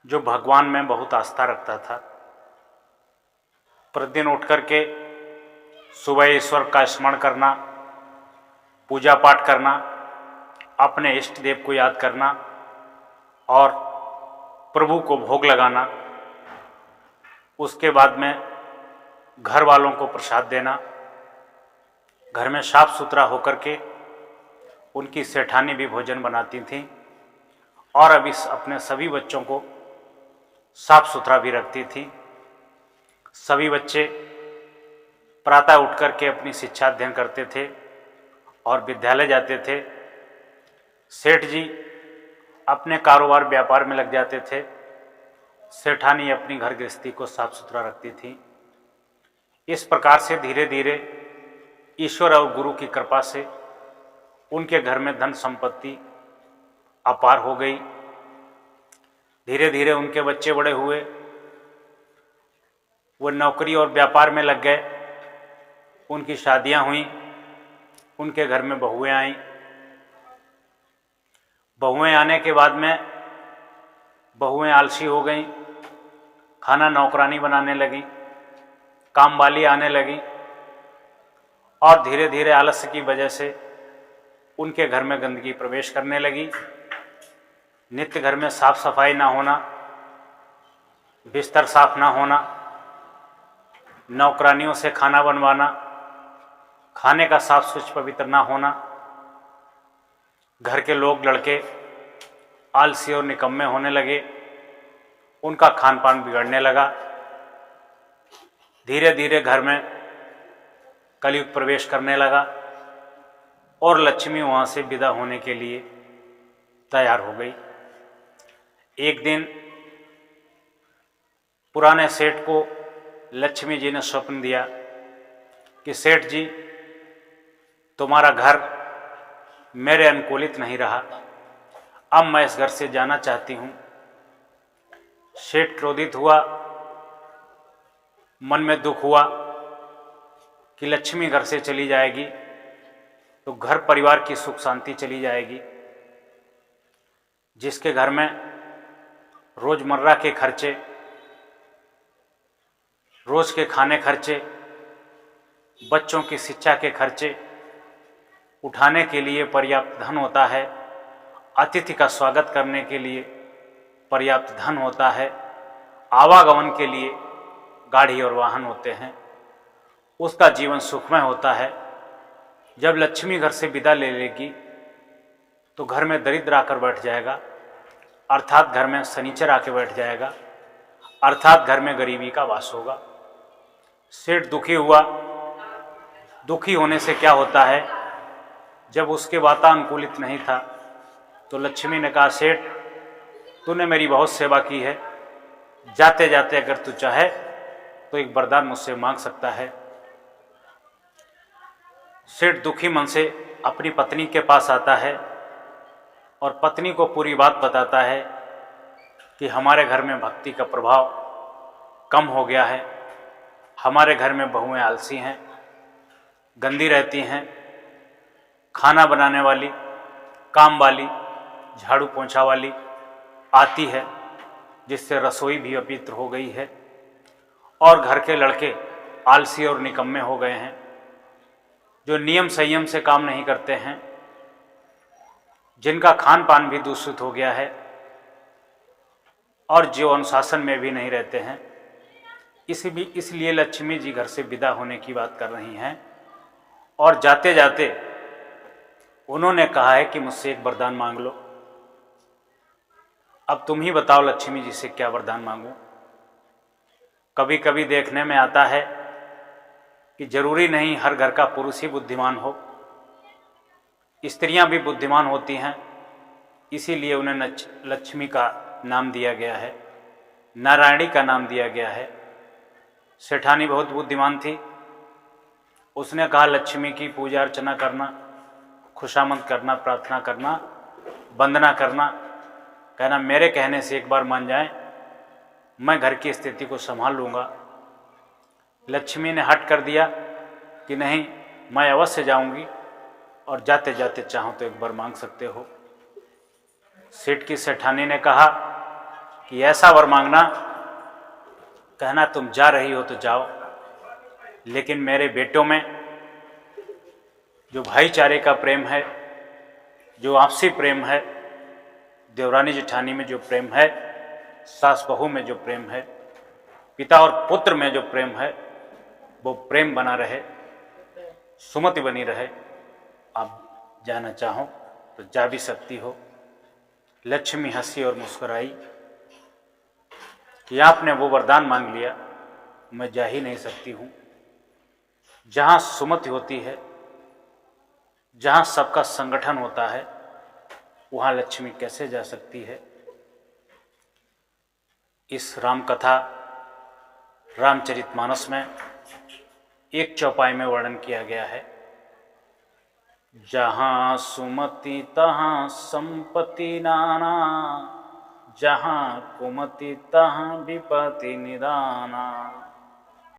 जो भगवान में बहुत आस्था रखता था। प्रतिदिन उठ करके सुबह ईश्वर का स्मरण करना, पूजा पाठ करना, अपने इष्ट देव को याद करना और प्रभु को भोग लगाना, उसके बाद में घर वालों को प्रसाद देना, घर में साफ सुथरा होकर के उनकी सेठानी भी भोजन बनाती थी और अभी अपने सभी बच्चों को साफ सुथरा भी रखती थी। सभी बच्चे प्रातः उठ करके अपनी शिक्षा अध्ययन करते थे और विद्यालय जाते थे। सेठ जी अपने कारोबार व्यापार में लग जाते थे। सेठानी अपनी घर गृहस्थी को साफ सुथरा रखती थी। इस प्रकार से धीरे धीरे ईश्वर और गुरु की कृपा से उनके घर में धन संपत्ति अपार हो गई। धीरे धीरे उनके बच्चे बड़े हुए, वो नौकरी और व्यापार में लग गए, उनकी शादियां हुई, उनके घर में बहुएं आईं। बहुएं आने के बाद में बहुएं आलसी हो गईं, खाना नौकरानी बनाने लगी, काम वाली आने लगी और धीरे धीरे आलस्य की वजह से उनके घर में गंदगी प्रवेश करने लगी। नित्य घर में साफ सफाई ना होना, बिस्तर साफ ना होना, नौकरानियों से खाना बनवाना, खाने का साफ स्वच्छ पवित्र ना होना, घर के लोग लड़के आलसी और निकम्मे होने लगे, उनका खान पान बिगड़ने लगा। धीरे धीरे घर में कलयुग प्रवेश करने लगा और लक्ष्मी वहाँ से विदा होने के लिए तैयार हो गई। एक दिन पुराने सेठ को लक्ष्मी जी ने स्वप्न दिया कि सेठ जी, तुम्हारा घर मेरे अनुकूलित नहीं रहा, अब मैं इस घर से जाना चाहती हूँ। सेठ क्रोधित हुआ, मन में दुख हुआ कि लक्ष्मी घर से चली जाएगी तो घर परिवार की सुख शांति चली जाएगी। जिसके घर में रोजमर्रा के खर्चे, रोज के खाने खर्चे, बच्चों की शिक्षा के खर्चे उठाने के लिए पर्याप्त धन होता है, अतिथि का स्वागत करने के लिए पर्याप्त धन होता है, आवागमन के लिए गाड़ी और वाहन होते हैं, उसका जीवन सुखमय होता है। जब लक्ष्मी घर से विदा ले लेगी तो घर में दरिद्र आकर बैठ जाएगा, अर्थात घर में शनिचर आके बैठ जाएगा, अर्थात घर में गरीबी का वास होगा। सेठ दुखी हुआ। दुखी होने से क्या होता है, जब उसके वातानुकूलित नहीं था तो लक्ष्मी ने कहा, सेठ तूने मेरी बहुत सेवा की है, जाते जाते अगर तू चाहे तो एक वरदान मुझसे मांग सकता है। सेठ दुखी मन से अपनी पत्नी के पास आता है और पत्नी को पूरी बात बताता है कि हमारे घर में भक्ति का प्रभाव कम हो गया है, हमारे घर में बहुएं आलसी हैं, गंदी रहती हैं, खाना बनाने वाली, काम वाली, झाड़ू पोंछा वाली आती है, जिससे रसोई भी अपवित्र हो गई है और घर के लड़के आलसी और निकम्मे हो गए हैं, जो नियम संयम से काम नहीं करते हैं, जिनका खान पान भी दूषित हो गया है और जो अनुशासन में भी नहीं रहते हैं। इसलिए लक्ष्मी जी घर से विदा होने की बात कर रही हैं और जाते जाते उन्होंने कहा है कि मुझसे एक वरदान मांग लो। अब तुम ही बताओ लक्ष्मी जी से क्या वरदान मांगूं। कभी कभी देखने में आता है कि जरूरी नहीं हर घर का पुरुष ही बुद्धिमान हो, स्त्रियां भी बुद्धिमान होती हैं, इसीलिए उन्हें लक्ष्मी का नाम दिया गया है, नारायणी का नाम दिया गया है। सेठानी बहुत बुद्धिमान थी। उसने कहा, लक्ष्मी की पूजा अर्चना करना, खुशामद करना, प्रार्थना करना, वंदना करना, कहना मेरे कहने से एक बार मान जाए, मैं घर की स्थिति को संभाल लूँगा। लक्ष्मी ने हट कर दिया कि नहीं, मैं अवश्य जाऊंगी और जाते जाते चाहो तो एक बार मांग सकते हो। सेठ की सेठानी ने कहा कि ऐसा वर मांगना, कहना तुम जा रही हो तो जाओ, लेकिन मेरे बेटों में जो भाईचारे का प्रेम है, जो आपसी प्रेम है, देवरानी जेठानी में जो प्रेम है, सास बहू में जो प्रेम है, पिता और पुत्र में जो प्रेम है, वो प्रेम बना रहे, सुमति बनी रहे। आप जाना चाहो तो जा भी सकती हो। लक्ष्मी हंसी और मुस्कुराई कि आपने वो वरदान मांग लिया, मैं जा ही नहीं सकती हूँ। जहाँ सुमति होती है, जहाँ सबका संगठन होता है, वहाँ लक्ष्मी कैसे जा सकती है। इस राम कथा रामचरितमानस में एक चौपाई में वर्णन किया गया है। जहाँ सुमति तहाँ संपत्ति नाना, जहाँ कुमति तहाँ विपत्ति निदाना।